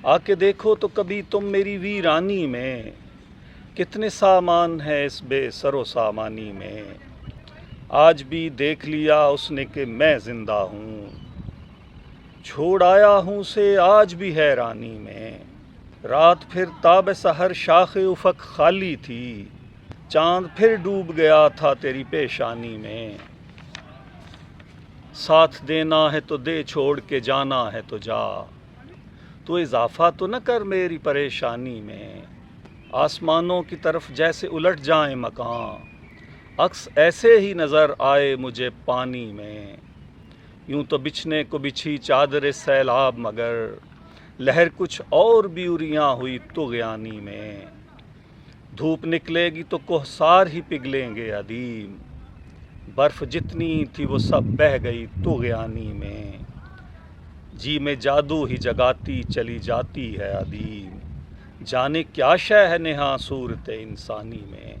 آ کے دیکھو تو کبھی تم میری ویرانی میں، کتنے سامان ہے اس بے سر و سامانی میں۔ آج بھی دیکھ لیا اس نے کہ میں زندہ ہوں، چھوڑ آیا ہوں اسے آج بھی حیرانی میں۔ رات پھر تاب سحر شاخ افق خالی تھی، چاند پھر ڈوب گیا تھا تیری پیشانی میں۔ ساتھ دینا ہے تو دے، چھوڑ کے جانا ہے تو جا، تو اضافہ تو نہ کر میری پریشانی میں۔ آسمانوں کی طرف جیسے الٹ جائیں مکان، عکس ایسے ہی نظر آئے مجھے پانی میں۔ یوں تو بچھنے کو بچھی چادر سیلاب، مگر لہر کچھ اور بیوریاں ہوئی طغیانی میں۔ دھوپ نکلے گی تو کوہسار ہی پگھلیں گے ادیم، برف جتنی تھی وہ سب بہہ گئی طغیانی میں۔ جی میں جادو ہی جگاتی چلی جاتی ہے ادیم، جانے کیا شے ہے نہاں صورت انسانی میں۔